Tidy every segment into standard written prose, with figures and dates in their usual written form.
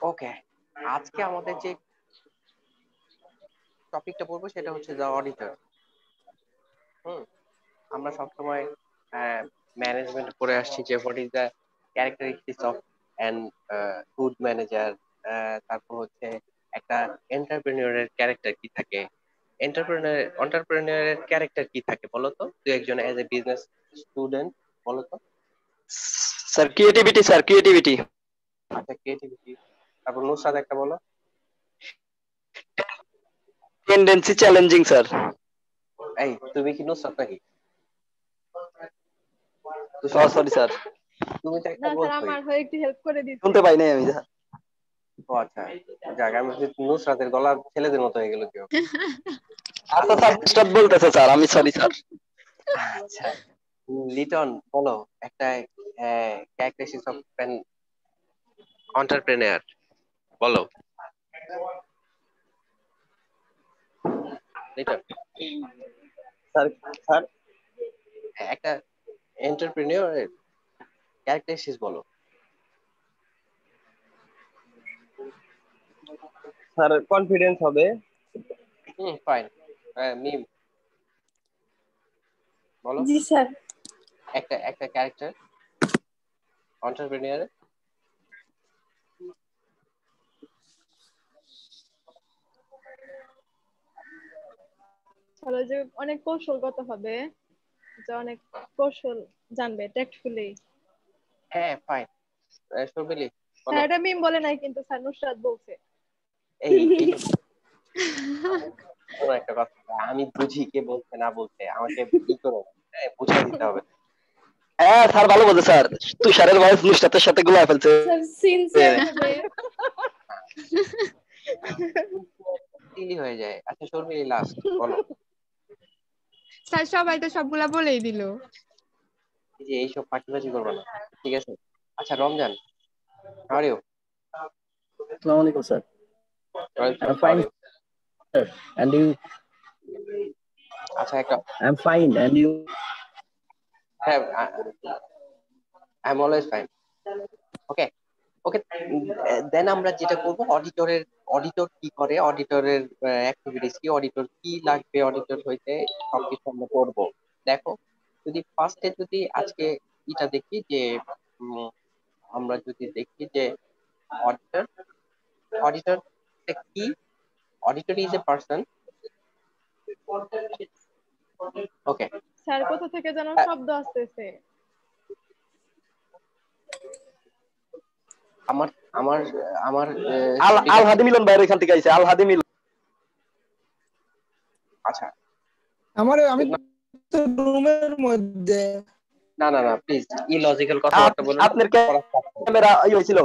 ওকে, আজকে আমাদের যে টপিকটা পড়বো সেটা হচ্ছে দ্য অডিটর। আমরা সবসময় ম্যানেজমেন্ট পড়ে আসছি যে what is the characteristics of an good manager. তারপর হচ্ছে একটা এন্টারপ্রেনিউরের ক্যারেক্টার কি থাকে, এন্টারপ্রেনিউরের ক্যারেক্টার কি থাকে বলো তো, তুই একজন এজ এ বিজনেস স্টুডেন্ট বলো তো। Sir creativity, sir creativity. আচ্ছা, ক্রিয়েটিভিটি। তারপর নুসরাত একটা বলো। Tendency challenging, sir. এই তুমি কি নুসরাত নাকি? সরি স্যার, তুমি তো একটা না স্যার, বলছোই। আমার হয়ে একটু হেল্প করে দিতে। শুনতে পাই নাই আমি। ও আচ্ছা, যাক, আমি নুসরাতের গলা ছেলেদের মতো হয়ে গেল কেউ। আচ্ছা স্যার, স্টার্ট বলতেছে স্যার, আমি সরি স্যার। আচ্ছা, লিটন বলো একটা ক্যারেক্টারিস্টিক্স অফ অ্যান এন্টারপ্রেনিউর বলো। লিটন, স্যার স্যার একটা এন্টারপ্রেনিউর ক্যারেক্টারিস্টিক্স বলো। স্যার কনফিডেন্স হবে। ফাইন। মিম বলো জি স্যার। একটা একটা ক্যারেক্টার এন্টারপ্রেনিউর। স্যার যে অনেক কৌশলগত হবে, যে অনেক কৌশল জানবে, ট্যাক্টফুলি। হ্যাঁ, ফাইন। শর্মিলি বলো। স্যার এটা মিম বলে নাই কিন্তু, স্যার নুসরাত বলছে। এই এই যে কোনো একটা কথা, আমি বুঝি কে বলছে না বলছে, আমাকে ই করো, বুঝাই দিতে হবে। হ্যাঁ স্যার ভালো বলছে স্যার, তুষারের ভয়েস নুসরাতের সাথে গুলায় ফেলছে। স্যার সিনসিয়ার হবে। ইলি হয়ে যায়। আচ্ছা, শর্মিলি লাস্ট বলো। স্যার সবাই তো সবগুলা বলেই দিল। এই যে এইসব ফাঁকিবাজি করবে না, ঠিক আছে? আচ্ছা, রমজান, হাউ আর ইউ? আসসালামু আলাইকুম sir. I'm how are fine, you? sir. And you? আচ্ছা, একটা I'm fine. And you? হ্যাঁ, আই এম অলওয়েজ ফাইন। ওকে, ওকে। দেন আমরা যেটা করব, অডিটর কি করে, অডিটরের অ্যাক্টিভিটিস কি, অডিটর কি লাগবে, অডিটর হইতে সবকিছু আমরা করব। দেখো, যদি ফার্স্টে যদি আজকে এটা দেখি যে আমরা যদি দেখি যে অডিটর অডিটর কি, auditor is a person. Okay, sir কোথা থেকে যেন শব্দ আসতেছে। আমার আমার আমার আল হাদি মিলন ভাইয়ের এখান থেকে আইছে, আল হাদি মিলন। আচ্ছা, আমি তো রুমের মধ্যে। না না না, প্লিজ ইলজিক্যাল কথাবার্তা বলুন না। আপনার ক্যামেরা হয়েছিল।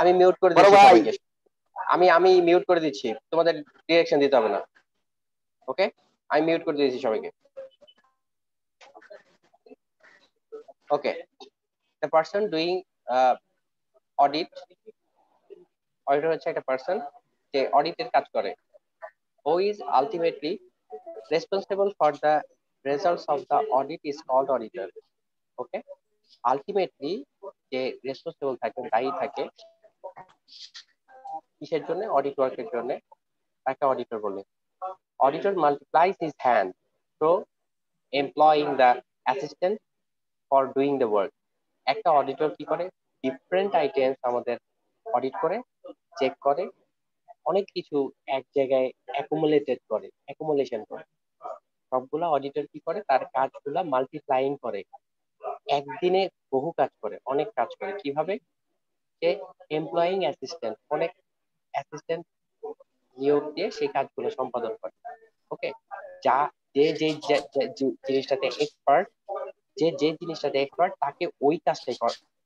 আমি মিউট করে বড় দিচ্ছি ভাই, সবাইকে। আমি মিউট করে দিচ্ছি, তোমাদের ডিরেকশন দিতে হবে না। ওকে, আমি মিউট করে দিয়েছি সবাইকে। Okay, the person doing audit, auditor হচ্ছে একটা পারসন যে অডিটের কাজ করে। Who is ultimately responsible for the results of the audit is called auditor. Okay, ultimately যে রেসপন্সিবল থাকে, দায়ী থাকে কিসের জন্য, অডিট ওয়ার্কের জন্য, তাকে অডিটর বলে। Auditor multiplies his hand through employing the assistant for doing the work. একটা অডিটর কি করে, ডিফারেন্ট আইটেমস আমাদের অডিট করে, চেক করে, অনেক কিছু এক জায়গায় অ্যাকুমুলেশন করে। সবগুলা অডিটর কি করে, তার কাজগুলা মাল্টিপ্লাইং করে, একদিনে বহু কাজ করে, অনেক কাজ করে। কিভাবে? যে এমপ্লয়িং অ্যাসিস্ট্যান্ট, অনেক অ্যাসিস্ট্যান্ট নিয়োগ দিয়ে সেই কাজগুলো সম্পাদন করে। ওকে, যা যে যে জিনিসটাতে এক্সপার্ট, যে জিনিসটাতে এক্সপার্ট তাকে ওই কাজটাই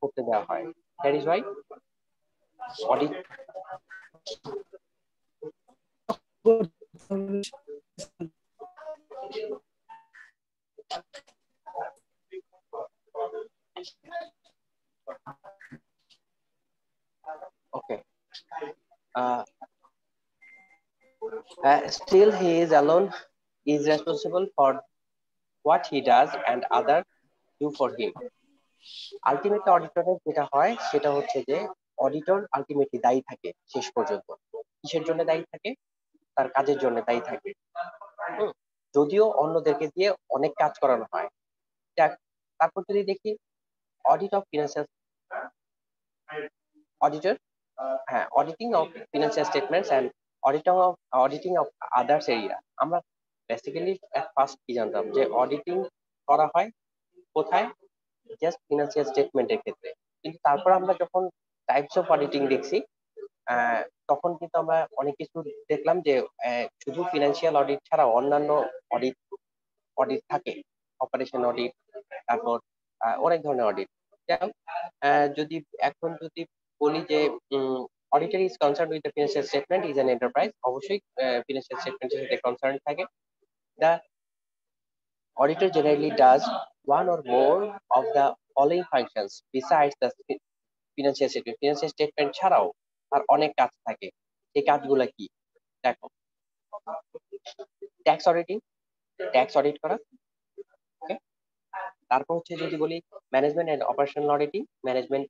করতে দেওয়া হয়। That is Y audit. Okay, still he is alone is responsible for what he does and others do for him. Ultimately অডিটরের যেটা হয় সেটা হচ্ছে যে অডিটর আলটিমেটলি দায়ী থাকে শেষ পর্যন্ত। কিসের জন্য দায়ী থাকে? তার কাজের জন্য দায়ী থাকে। যদিও অন্যদেরকে দিয়ে অনেক কাজ করানো হয়। যাক, তারপর যদি দেখি অডিট অফ ফিনান্সিয়াল অডিটর, হ্যাঁ, auditing of financial statements and auditing of others area. আমরা বেসিক্যালি এট ফার্স্ট কি জানতাম যে অডিটিং করা হয় কোথায়? জাস্ট ফিনান্সিয়াল স্টেটমেন্টের ক্ষেত্রে। কিন্তু তারপর আমরা যখন টাইপস অফ অডিটিং দেখছি, তখন কিন্তু আমরা অনেক কিছু দেখলাম যে শুধু ফিনান্সিয়াল অডিট ছাড়া অন্যান্য অডিট অডিট থাকে, অপারেশন অডিট, তারপর অনেক ধরনের অডিট। যদি এখন যদি বলি যে auditor is concern with the financial statement is an enterprise, অবশ্যই ফিনান্সিয়াল স্টেটমেন্টের সাথে কনসার্ন থাকে। The auditor generally does one or more of the following functions besides the financial statement. Financial statement ছাড়াও আর অনেক কাজ থাকে। এই কাজগুলো কি? দেখো, ট্যাক্স অডিটিং, ট্যাক্স অডিট করা। ওকে, তারপর হচ্ছে যদি বলি management and operational auditing, management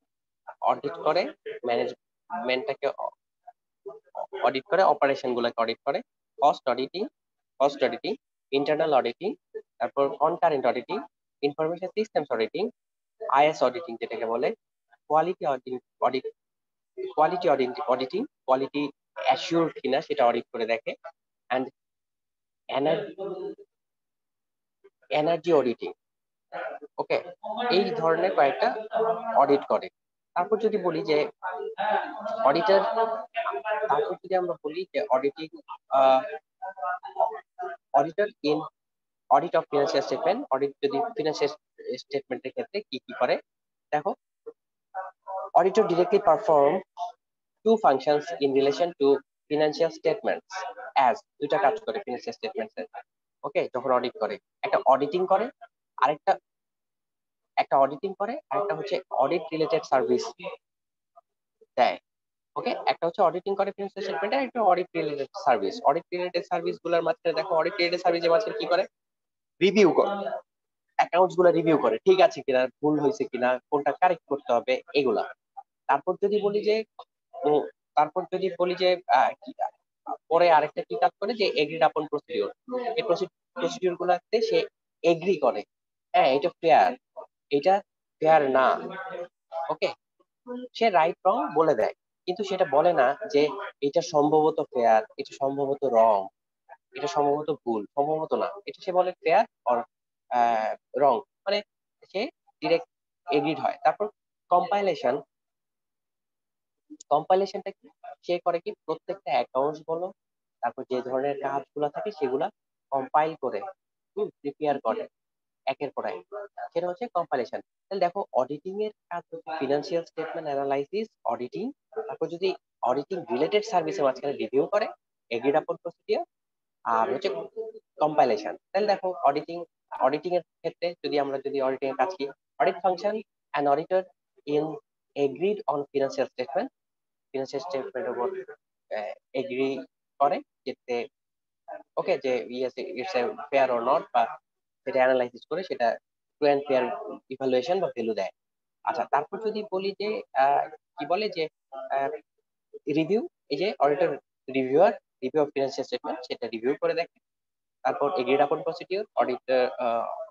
audit করে, ম্যানেজমেন্টটাকে অডিট করে, অপারেশন গুলোকে অডিট করে। Cost auditing, cost auditing, internal auditing, তারপর concurrent auditing, information systems auditing, IS auditing যেটাকে বলে, quality auditing, auditing quality assured কিনা সেটা অডিট করে দেখে, এন্ড এনার্জি অডিটিং। ওকে, এই ধরনের কয়েকটা অডিট করে। তারপর যদি বলি যে অডিটর, তারপর যদি আমরা বলি যে auditing, auditor in audit of financial statement, audit যদি ফিনান্সিয়াল স্টেটমেন্টের ক্ষেত্রে কি কি করে দেখো। Auditor directly perform two functions in relation to financial statements as, দুইটা কাজ করে ফিনান্সিয়াল স্টেটমেন্টস এর। ওকে, যখন অডিট করে, একটা অডিটিং করে, আরেকটা একটা অডিটিং করে, আরেকটা হচ্ছে অডিট রিলেটেড সার্ভিস দেয়। ওকে, একটা হচ্ছে অডিটিং করে ফিনান্সিয়াল স্টেটমেন্ট, আর একটা audit related service. Audit related service গুলোর মাঝখানে দেখো, অডিট রিলেটেড সার্ভিসের মাঝখানে কি করে? রিভিউ করে, অ্যাকাউন্টস গুলো রিভিউ করে, ঠিক আছে কিনা, ভুল হয়েছে কিনা, কোনটা কারেক্ট করতে হবে, এগুলা। তারপর যদি বলি যে পরে আরেকটা কি কাজ করে যে এগ্রিড আপন প্রসিডিওর, এই প্রসিডিওর গুলাতে সে এগ্রি করে, হ্যাঁ এটা ফেয়ার, এটা ফেয়ার না। ওকে, সে রাইট রং বলে দেয়, কিন্তু সেটা বলে না যে এটা সম্ভবত ফেয়ার, এটা সম্ভবত রং, এটা সম্ভবত ভুল, সম্ভবত না, এটা সে বলে ফেয়ার অর রং, মানে সে ডিরেক্ট এগ্রিড হয়। তারপর কম্পাইলেশন, কম্পাইলেশনটা কি? সে করে কি, প্রত্যেকটা অ্যাকাউন্টস বলো, তারপর যে ধরনের কাজগুলো থাকে সেগুলা কম্পাইল করে প্রিপেয়ার করে একের পর এক, সেটা হচ্ছে কম্পাইলেশন। তাহলে দেখো, অডিটিং এর কাজ হচ্ছে ফিনান্সিয়াল স্টেটমেন্ট অ্যানালাইসিস, অডিটিং, তারপর যদি অডিটিং রিলেটেড সার্ভিসের মাঝখানে রিভিউ করে, এগ্রিড আপন প্রসিডিওর, আর হচ্ছে কম্পাইলেশন। তাহলে দেখো, অডিটিং এর ক্ষেত্রে যদি অডিটিং এর কাজ কি, audit function an auditor in agreed on financial statement, financial স্টেটমেন্টের উপর এগ্রি করে যেতে, ওকে, যে yes it's a fair or not, বা সেটা অ্যানালাইসিস করে সেটা ট্রু এন্ড ফেয়ার ইভালুয়েশন বা ভ্যালু দেয়। আচ্ছা, তারপর যদি বলি যে কি বলে যে রিভিউ, এই যে auditor reviewer, review of financial statement সেটা রিভিউ করে দেখে। তারপর agreed upon procedure,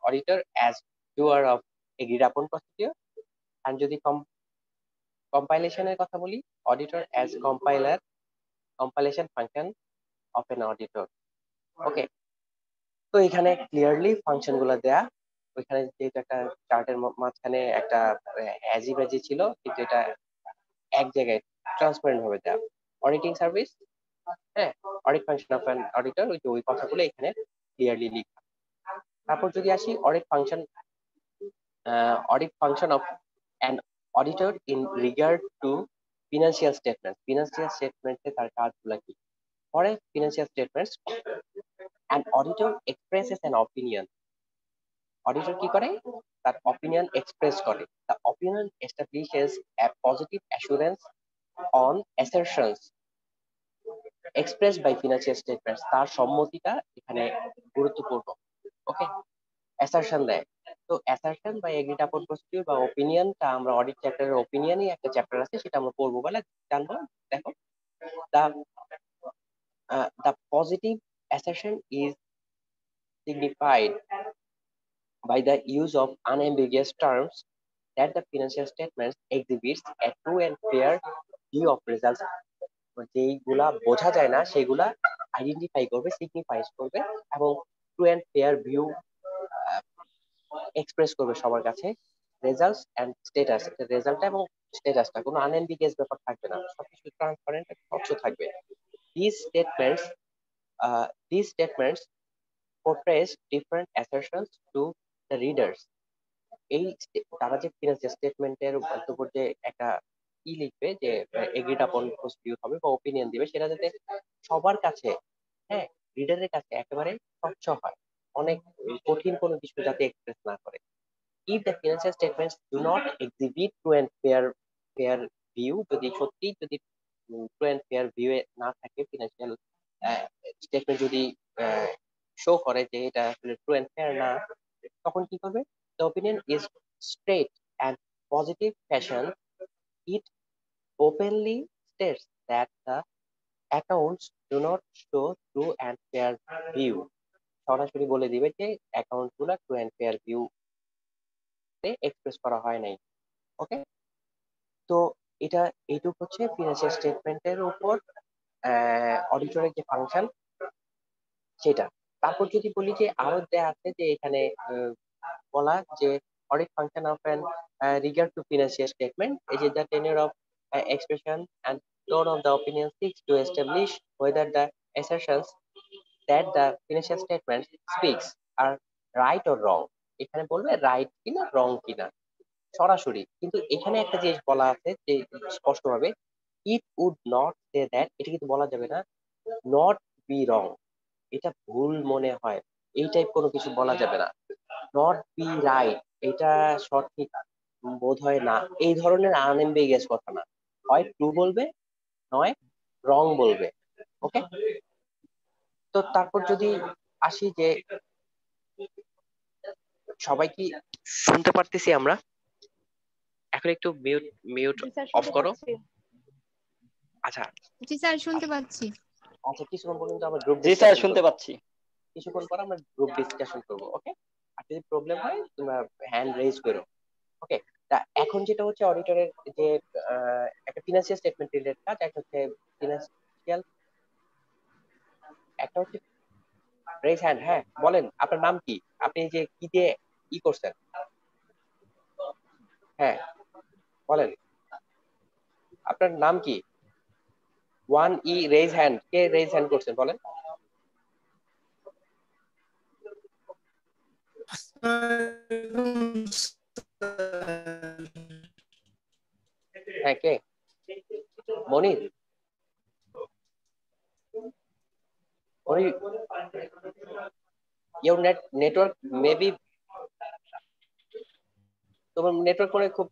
auditor as doer of agreed upon procedure. আর যদি কম্পাইলেশনের কথা বলি, auditor as compiler, compilation function of an auditor. Okay, তো এখানে ক্লিয়ারলি ফাংশন গুলো দেয়া, ওইখানে যেহেতু একটা চার্টের মাঝখানে একটা অ্যাজি ব্যাজি ছিল, কিন্তু এটা এক জায়গায় ট্রান্সপারেন্ট ভাবে দেয়া। অডিটিং সার্ভিস, হ্যাঁ, audit function of an auditor, ওই কথাগুলো এখানে ক্লিয়ারলি লিখা। তারপর যদি আসি audit function of an auditor in regard to financial statement, financial স্টেটমেন্টে তার কাজগুলো কি। For a financial statements, an auditor expresses an opinion. Auditor কি করে? তার opinion express করে। The opinion establishes a positive assurance on assertions expressed by financial statements. তার সম্মতিটা এখানে গুরুত্বপূর্ণ। ওকে, অ্যাসারশন দেয়। তো অ্যাসারশন বা এগ্রিড আপন প্রসিডিউর বা ওপিনিয়নটা আমরা অডিট চ্যাপ্টারের ওপিনিয়নই একটা চ্যাপ্টার আছে, সেটা আমরা পড়বো বলে জানবো। দেখো, the the positive assertion is signified by the use of unambiguous terms that the financial statements exhibits a true and fair view of results. যেইগুলা বোঝা যায় না সেগুলা আইডেন্টিফাই করবে, সিগনিফাই করবে এবং true and fair view express করবে সবার কাছে। রেজাল্টস এন্ড স্ট্যাটাস, রেজাল্টটা এবং স্ট্যাটাসটা কোনো আনএম্বিগিয়াস ব্যাপার থাকবে না, সবকিছু ট্রান্সপারেন্ট স্বচ্ছ থাকবে। These statements these statements portrays different assertions to the readers. এই তারা যে ফিনান্সিয়াল স্টেটমেন্টের উপর যে একটা ই লিখবে যে এগ্রিড আপন প্রসিডিউর হবে বা ওপিনিয়ন দিবে, সেটা যাতে সবার কাছে, হ্যাঁ, রিডারের কাছে একেবারে স্বচ্ছ হয়, অনেক কঠিন কোনো কিছু যাতে এক্সপ্রেস না করে। if the financial statements do not exhibit true and fair view, যদি সত্যি যদি ট্রু এন্ড ফেয়ার ভিউ না থাকে, ফিনান্সিয়াল স্টেটমেন্ট যদি শো করে যে এটা আসলে ট্রু এন্ড ফেয়ার না, তখন কি করবে? The opinion is straight and positive fashion. It openly states that the accounts do not show true and fair view. সরাসরি বলে দিবে যে অ্যাকাউন্ট গুলা true and fair view express করা হয় নাই। ওকে, তো এটা এইটুক হচ্ছে ফিনান্সিয়াল স্টেটমেন্টের উপর অডিটরের যে ফাংশন সেটা। তারপর যদি বলি যে আরো দেয়া আছে যে এখানে বলা যে audit function of an regard to financial statement, এই যে the tenure of expression and tone of the opinion seeks to establish whether the assertions that the financial statement speaks are right or wrong. এখানে বলবে right কিনা রং কিনা সরাসরি, কিন্তু এখানে একটা জিনিস বলা আছে যে স্পষ্টভাবে, it would not say that, এটা কিন্তু বলা যাবে না নট বি রং, এটা ভুল মনে হয়, এই টাইপ কোনো কিছু বলা যাবে না। নট বি রাইট, এটা সঠিক বোধ হয় না, এই ধরনের আনএম্বিগিয়াস কথা না, হয় ট্রু বলবে নয় রং বলবে। ওকে, তো তারপর যদি আসি যে সবাই কি শুনতে পারতেছি আমরা? এখন একটু mute mute G sir, of শুনতে করো। পাচ্ছি। আচ্ছা জি স্যার শুনতে পাচ্ছি। আচ্ছা, কিছুক্ষণ পর্যন্ত আমরা গ্রুপ জি স্যার ডিসকাশন শুনতে করব, পাচ্ছি। কিছুক্ষণ পর আমরা গ্রুপ ডিসকাশন করব। ওকে, আর যদি প্রবলেম হয় তোমরা হ্যান্ড রেজ করো। ওকে, তা এখন যেটা হচ্ছে অডিটরের যে একটা ফিনান্সিয়াল স্টেটমেন্ট রিলেটেড কাজ, একটা হচ্ছে ফিনান্সিয়াল, একটা হচ্ছে রেজ হ্যান্ড। হ্যাঁ বলেন, আপনার নাম কি? আপনি যে কি দিয়ে ই করছেন? হ্যাঁ বলেন, আপনার নাম কি? ওয়ান ই রেজ হ্যান্ড, কে রেজ হ্যান্ড করছেন বলেন? হ্যাঁ কে? মনির? মনির, ইউর নেটওয়ার্ক মেবি, তোমার নেটওয়ার্ক মনে হয় খুব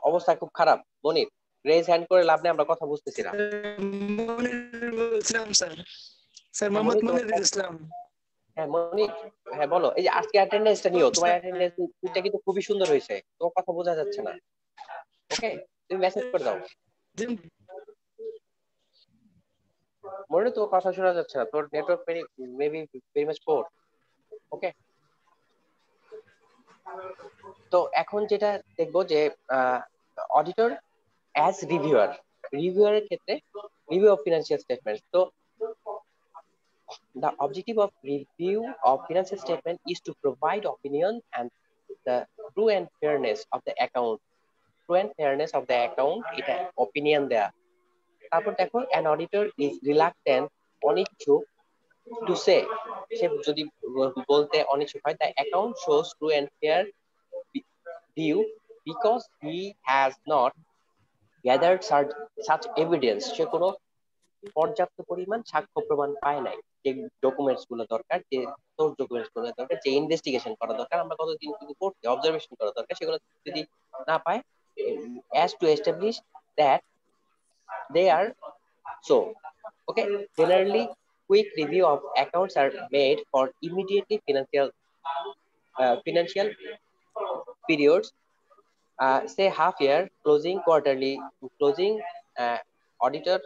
অবস্থা খুব খারাপ। মনির, রেজ হ্যান্ড করে লাভ নেই, আমরা কথা বুঝতেছি না। মনিরুল ইসলাম স্যার। স্যার মোহাম্মদ মনির তোমার, মনিরুল ইসলাম। হ্যাঁ মনির, হ্যাঁ বলো। এই যে আজকে অ্যাটেন্ডেন্সটা নিও, তোমার অ্যাটেন্ডেন্সটা কিন্তু খুবই সুন্দর হয়েছে, তোমার কথা বোঝা যাচ্ছে না। ওকে, তুমি মেসেজ করে দাও। মনির তোর কথা শোনা যাচ্ছে না, তোর নেটওয়ার্ক মেবি ভেরি মাচ পোর। ওকে, তো এখন যেটা দেখবো যে অডিটর অ্যাজ রিভিউয়ার, রিভিউয়ারের ক্ষেত্রে রিভিউ অফ ফিনান্সিয়াল স্টেটমেন্টস। তো the objective of review of financial statement is to provide opinion and the true and fairness of the account, true and fairness of the account, এটা opinion দেয়া। তারপর দেখো an auditor is reluctant, অনিচ্ছুক to say, সে যদি বলতে অনিচ্ছুক হয়, the account shows true and fair view because he has not gathered such evidence, সে কোনো পর্যাপ্ত পরিমাণ সাক্ষ্য প্রমাণ পায় নাই, যে ডকুমেন্টস গুলো দরকার, যে সোর্স ডকুমেন্টস গুলো দরকার, যে ইনভেস্টিগেশন করা দরকার, আমরা কতদিন কিন্তু করতে অবজারভেশন করা দরকার, সেগুলো যদি না পায়, as to establish that they are so. Okay, generally quick review of accounts are made for immediately financial financial periods, say half year, closing, quarterly closing, auditor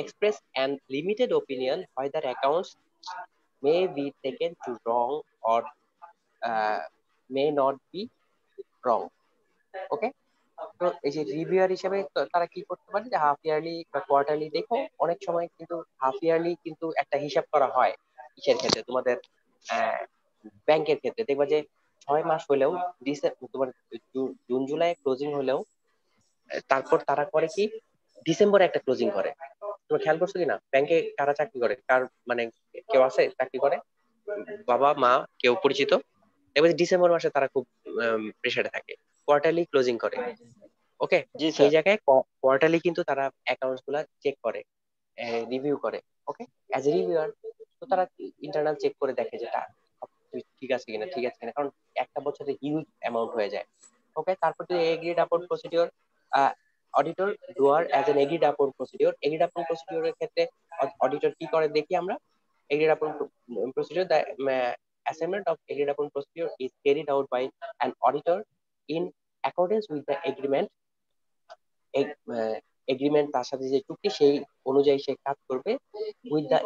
express an limited opinion whether accounts may be taken to wrong or uh, may not be wrong. ওকে, তো এই যে reviewer হিসেবে তারা কি করতে পারে যে half yearly বা কোয়ার্টারলি দেখো, অনেক সময় কিন্তু হাফ ইয়ারলি কিন্তু একটা হিসাব করা হয় কিসের ক্ষেত্রে, তোমাদের ব্যাংকের ক্ষেত্রে দেখবা যে 6 মাস হলেও তোমার জুন জুলাই ক্লোজিং হলেও তারপর তারা করে কি ডিসেম্বরে একটা ক্লোজিং করে। তুমি খেয়াল করছো কিনা ব্যাংকে কারা চাকরি করে, কার মানে কেউ আছে চাকরি করে, বাবা মা কেউ পরিচিত, এবার ডিসেম্বর মাসে তারা খুব প্রেসারে থাকে, কোয়ার্টারলি ক্লোজিং করে। ওকে, জি সেই স্যার। জায়গায় কোয়ার্টারলি কিন্তু তারা অ্যাকাউন্টস গুলা চেক করে, রিভিউ করে। ওকে, অ্যাজ এ রিভিউয়ার তো তারা ইন্টারনাল চেক করে দেখে যেটা ঠিক আছে কিনা, ঠিক আছে কিনা, কারণ একটা বছরে হিউজ অ্যামাউন্ট হয়ে যায়। ওকে, তারপর যদি agreed upon procedure, auditor doer as an agreed upon procedure, agreed upon প্রসিডিওরের ক্ষেত্রে অডিটর কি করে দেখি আমরা, agreed upon procedure, the assignment of agreed upon procedure is carried out by an auditor in accordance with the agreement, agreement তার সাথে যে চুক্তি সেই অনুযায়ী সে কাজ করবে with the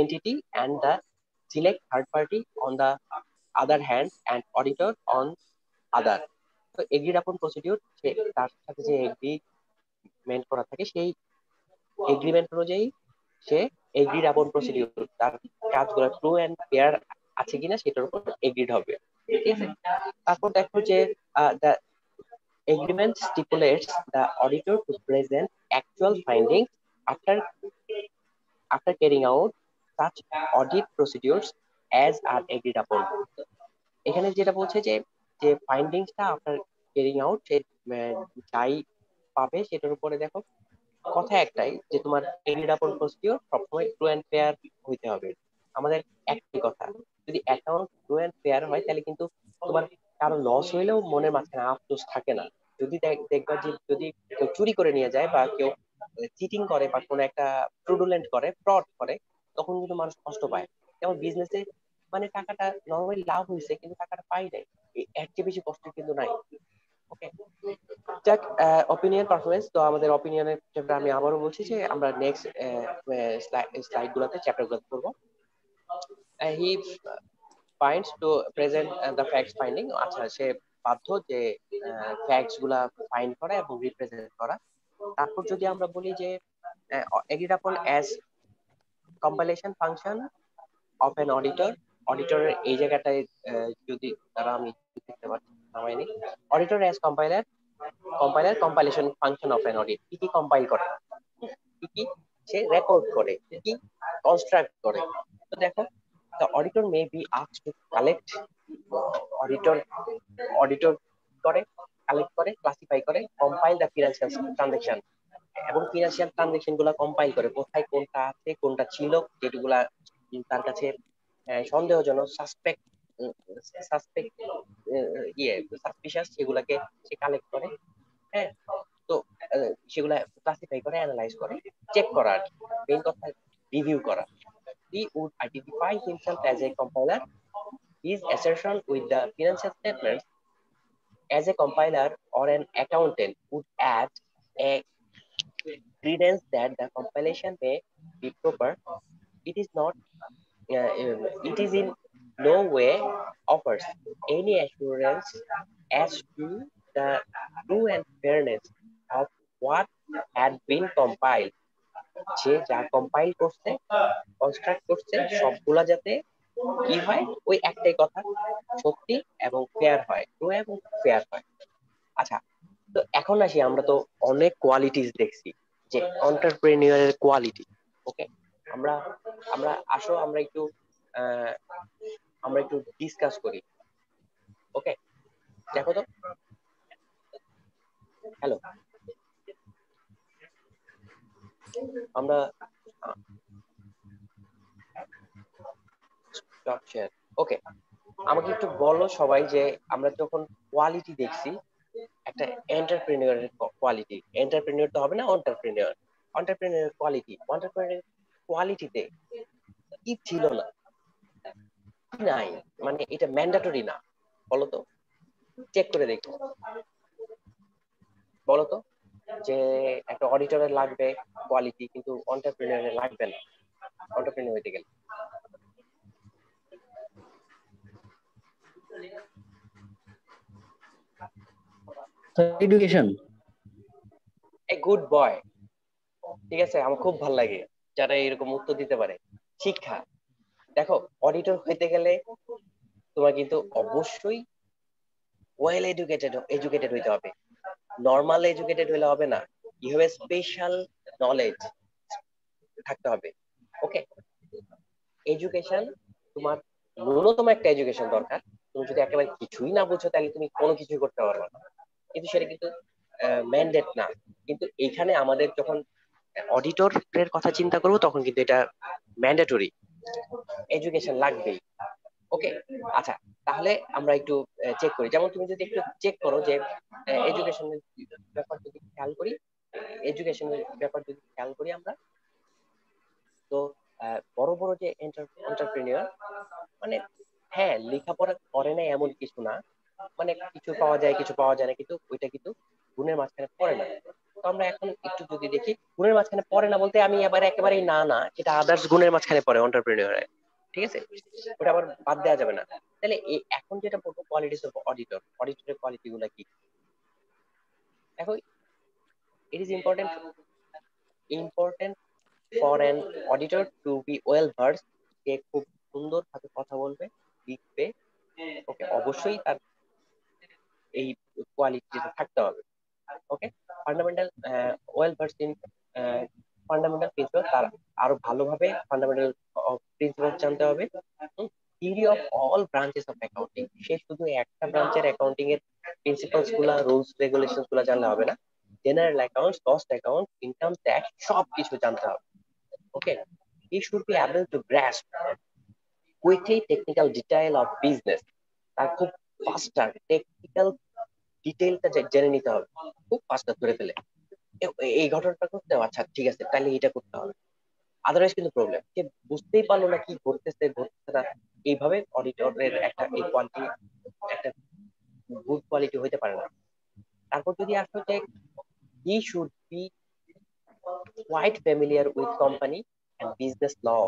entity and the select third party on the other hand and auditor on other. তো agreed আপন প্রসিডিউর, সে তার সাথে যে এগ্রিমেন্ট করা থাকে সেই এগ্রিমেন্ট অনুযায়ী সে এগ্রিড আপন প্রসিডিউর, তার কাজগুলো ট্রু এন্ড ফেয়ার আছে কিনা সেটার উপর এগ্রিড হবে। ঠিক আছে, তারপর দেখো যে the agreement stipulates the auditor to present actual findings after carrying out such audit procedures as are agreed upon. এখানে যেটা বলছে যে যে ফাইন্ডিংসটা আফটার ক্যারিং আউট সে যাই পাবে সেটার উপরে দেখো কথা একটাই যে তোমার এগ্রিড আপন প্রসিডিওর সবসময় ট্রু এন্ড ফেয়ার হইতে হবে। আমাদের একটাই কথা, যদি অ্যাকাউন্ট ট্রু এন্ড ফেয়ার হয় তাহলে কিন্তু তোমার কারো লস হইলেও মনের মাঝখানে আফসোস থাকে না। যদি দেখবা যে যদি কেউ চুরি করে নিয়ে যায় বা কেউ চিটিং করে বা কোনো একটা ফ্রুডুলেন্ট করে, ফ্রড করে, তখন কিন্তু মানুষ কষ্ট পায়। যেমন বিজনেসে মানে টাকাটা নর্মালি লাভ হয়েছে কিন্তু টাকাটা পাই নাই, এর চেয়ে বেশি কষ্ট কিন্তু নাই। ওকে, যাক, অপিনিয়ন পারফরমেন্স, তো আমাদের অপিনিয়নের চ্যাপ্টার আমি আবারও বলছি যে আমরা নেক্সট স্লাইড গুলাতে চ্যাপ্টার গুলো করবো। He finds to present the facts finding, আচ্ছা সে বাধ্য যে ফ্যাক্টস গুলা ফাইন্ড করা এবং রিপ্রেজেন্ট করা। তারপর যদি আমরা বলি যে agreed upon as compilation function of an auditor, অডিটরের এই জায়গাটায় যদি তারা আমি দেখতে পাচ্ছি নামাইনি, auditor as compilation function of an audit, কি কি কম্পাইল করে, কি কি সে রেকর্ড করে, কি কি কনস্ট্রাক্ট করে। তো দেখো, the auditor may be asked to collect, auditor auditor করে, কালেক্ট করে, ক্লাসিফাই করে, কম্পাইল দা ফিনান্সিয়াল ট্রানজাকশন, এবং ফিনান্সিয়াল ট্রানজাকশন গুলা কম্পাইল করে, কোথায় কোনটা আছে কোনটা ছিল যেগুলা তার কাছে সন্দেহজনক, সাসপেক্ট সাসপেক্ট সাসপিশিয়াস, সেগুলাকে সে কালেক্ট করে। হ্যাঁ, তো সেগুলা ক্লাসিফাই করে, অ্যানালাইজ করে, চেক করা, আর মেইন কথা রিভিউ করা। He would identify himself as a compiler. His assertion with the financial statements as a compiler or an accountant would add a credence that the compilation may be proper. It is not. It is in no way offers any assurance as to the true and fairness of what had been compiled. যে যা compile করছে, construct করছে, সবগুলা যাতে কি হয়, ওই একটাই কথা, সত্যি এবং ফেয়ার হয়, ট্রু এবং ফেয়ার হয়। আচ্ছা, তো এখন আসি, আমরা তো অনেক কোয়ালিটিস দেখছি, যে এন্টারপ্রেনিউরের কোয়ালিটি। ওকে, আমরা আমরা আসো আমরা একটু আহ, আমরা একটু ডিসকাস করি। ওকে, দেখো তো, হ্যালো, আমরা ওকে, আমাকে একটু বলো সবাই যে আমরা যখন কোয়ালিটি দেখছি একটা এন্টারপ্রেনিউরের কোয়ালিটি, এন্টারপ্রেনিউর তো হবে না, এন্টারপ্রেনিউর, এন্টারপ্রেনিউর কোয়ালিটিতে কি ছিল না, নাই, মানে এটা ম্যান্ডেটরি না। বলো তো, চেক করে দেখো, বলো তো যে একটা অডিটরের লাগবে কোয়ালিটি, কিন্তু অন্টারপ্রেনিয়রের লাগবে না অন্টারপ্রেনিয়র হইতে গেলে। এডুকেশন। এ গুড বয়, ঠিক আছে, আমার খুব ভালো লাগে যারা এরকম উত্তর দিতে পারে। শিক্ষা। দেখো, অডিটর হইতে গেলে তোমার কিন্তু অবশ্যই ওয়েল এডুকেটেড হইতে হবে। নর্মাল এডুকেটেড হইলে হবে না, you have a special knowledge থাকতে হবে। ওকে, এডুকেশন তোমার ন্যূনতম একটা এডুকেশন দরকার। তুমি যদি একেবারে কিছুই না বুঝো তাহলে তুমি কোনো কিছুই করতে পারবে না, কিন্তু সেটা কিন্তু ম্যান্ডেট না। কিন্তু এইখানে আমাদের যখন অডিটরের কথা চিন্তা করবো তখন কিন্তু এটা ম্যান্ডেটরি, এডুকেশন লাগবেই। ওকে, আচ্ছা, তাহলে আমরা একটু চেক করি। যেমন তুমি যদি একটু চেক করো যে এডুকেশনের ব্যাপার যদি খেয়াল করি, এডুকেশনের ব্যাপার যদি খেয়াল করি আমরা, তো বড় বড় যে এন্টারপ্রেনিয়র, মানে হ্যাঁ লেখাপড়া করে না এমন কিছু না, মানে কিছু পাওয়া যায় কিছু পাওয়া যায় না, কিন্তু ওইটা কিন্তু গুণের মাঝখানে পড়ে না। তো আমরা এখন একটু যদি দেখি, গুণের মাঝখানে পড়ে না বলতে আমি এবার একেবারেই না না, এটা আদার্স গুণের মাঝখানে পড়ে এন্টারপ্রেনিয়র, ঠিক আছে, ওটা আবার বাদ দেওয়া যাবে না। তাহলে এখন যেটা বলবো কোয়ালিটিস অফ অডিটর, অডিটরের কোয়ালিটি গুলা কি। দেখো, it is important for an auditor to be well versed, সে খুব সুন্দরভাবে কথা বলবে, লিখবে। ওকে, অবশ্যই তার এই কোয়ালিটিটা থাকতে হবে। Okay, fundamental well versed in fundamental principle, তার আরো ভালোভাবে ফান্ডামেন্টাল প্রিন্সিপাল জানতে হবে। Theory of all branches of accounting, সে শুধু একটা ব্রাঞ্চের অ্যাকাউন্টিং এর প্রিন্সিপালস গুলা, রুলস রেগুলেশন গুলা জানলে হবে না, general accounts, cost account, income tax সবকিছু জানতে হবে। Okay, he should be able to grasp quickly technical detail of business, তার খুব ফাস্টার টেকনিক্যাল ডিটেইলটা জেনে নিতে হবে, খুব ফাস্টার ধরে ফেলে এই ঘটনাটা করতে হবে, আচ্ছা ঠিক আছে তাহলে এটা করতে হবে। আদারওয়াইজ কিন্তু প্রবলেম, সে বুঝতেই পারলো না কি ঘটতেছে ঘটতেছে না। এইভাবে অডিটরের একটা এই কোয়ালিটি, একটা গুড কোয়ালিটি হইতে পারে না। তারপর যদি আসো যে he should be quite familiar with company and business law,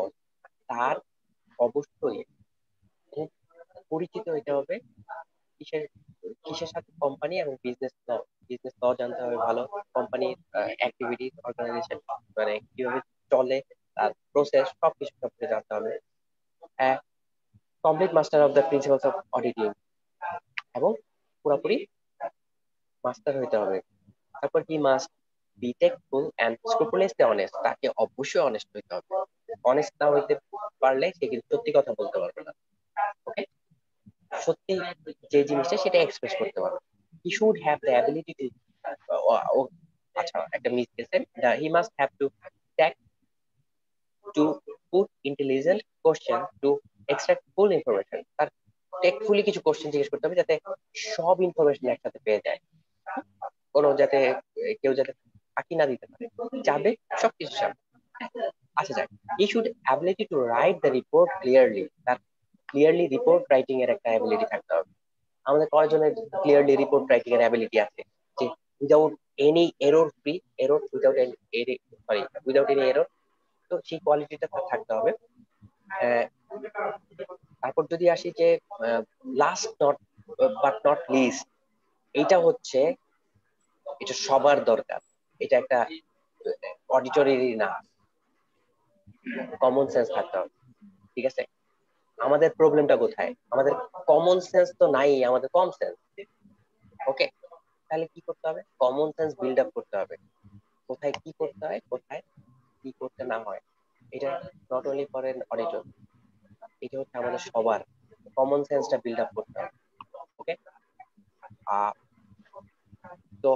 তার অবশ্যই খুব পরিচিত হইতে হবে কিসের কিসের সাথে, কোম্পানি এবং বিজনেস ল জানতে হবে ভালো, কোম্পানির অ্যাক্টিভিটিস, অর্গানাইজেশন, মানে কিভাবে চলে, তার প্রসেস সবকিছু সম্পর্কে জানতে হবে। Complete master of the principles of auditing, এবং পুরোপুরি মাস্টার হইতে হবে। তারপর কি মাস্ট বি টেকফুল এন্ড স্ক্রুপুলাসলি অনেস্ট, তাকে অবশ্যই অনেস্ট হইতে হবে। অনেস্ট না হইতে পারলে সে কিন্তু সত্যি কথা বলতে পারবে না। ওকে, সত্যি যে জিনিসটা সেটা এক্সপ্রেস করতে পারবে। He should have the ability to, আচ্ছা একটা মিস গেছে, he must have to tact to put intelligent question to extract full information, তার টেকফুলি কিছু কোশ্চেন জিজ্ঞেস করতে হবে যাতে সব ইনফরমেশন একসাথে পেয়ে যায়, কোনো যাতে কেউ যাতে ফাঁকি না দিতে পারে, যাবে সবকিছু যাবে। আচ্ছা যাক, he should ability to write the report clearly, তার ক্লিয়ারলি রিপোর্ট রাইটিং এর একটা অ্যাবিলিটি থাকতে হবে। আমাদের কয়জনের ক্লিয়ারলি রিপোর্ট রাইটিং এর অ্যাবিলিটি আছে যে without any error, free error, without any sorry without any error, তো সেই কোয়ালিটিটা থাকতে হবে। তারপর যদি আসি যে last not but not list, এটা হচ্ছে, এটা সবার দরকার, এটা একটা অডিটরিরই না, কমন সেন্স থাকতে হবে। ঠিক আছে, আমাদের প্রবলেমটা কোথায়, আমাদের কমন সেন্স তো নাই, আমাদের কম সেন্স। ওকে, তাহলে কি করতে হবে, কমন সেন্স বিল্ড আপ করতে হবে, কোথায় কি করতে হয় কোথায় কি করতে না হয়। এটা not only for N auditor, এটা হচ্ছে আমাদের সবার কমন সেন্সটা বিল্ড আপ করতে হবে। ওকে, তো